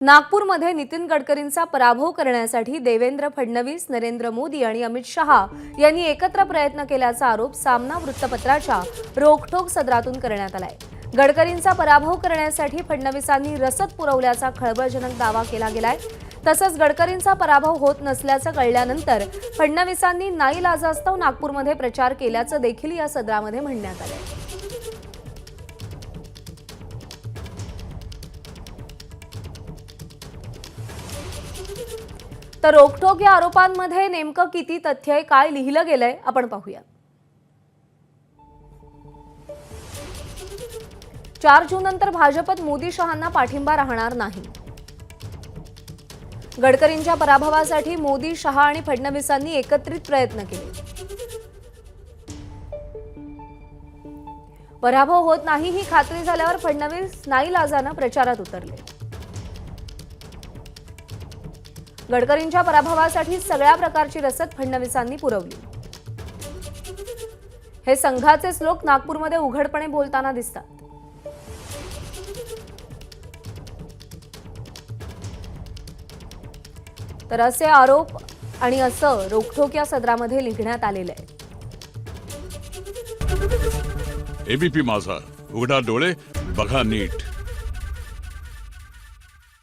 नागपूरमध्ये नितीन गडकरींचा पराभव करण्यासाठी देवेंद्र फडणवीस, नरेंद्र मोदी आणि अमित शहा यांनी एकत्र प्रयत्न केल्याचा आरोप सामना वृत्तपत्राच्या रोखठोक सदरातून करण्यात आलाय। गडकरींचा पराभव करण्यासाठी फडणवीसांनी रसद पुरवल्याचा खळबळजनक दावा केला गेलाय। तसंच गडकरींचा पराभव होत नसल्याचं कळल्यानंतर फडणवीसांनी नाईलाजास्तव नागपूरमध्ये प्रचार केल्याचं देखील या सदरामध्ये म्हणण्यात आलंय। तर रोखठोक या आरोपांमध्ये नेमकं किती तथ्य आहे, काय लिहिलं गेलंय आपण पाहूया। 4 जून नंतर भाजपत मोदी शहांना पाठिंबा राहणार नाही। गडकरींच्या पराभवासाठी मोदी, शहा आणि फडणवीसांनी एकत्रित प्रयत्न केले। पराभव होत नाही ही खात्री झाल्यावर फडणवीस नाईलाजाने प्रचारात उतरले। गडकरींच्या पराभवासाठी सगळ्या प्रकारची रसद फडणवीसांनी पुरवली। हे संघाचेच लोक नागपूरमध्ये उघडपणे बोलताना दिसतात। तर असे आरोप आणि असं रोखठोक या सदरामध्ये लिहिण्यात आलेलं आहे। एबीपी माझा, उघडा डोळे बघा नीट।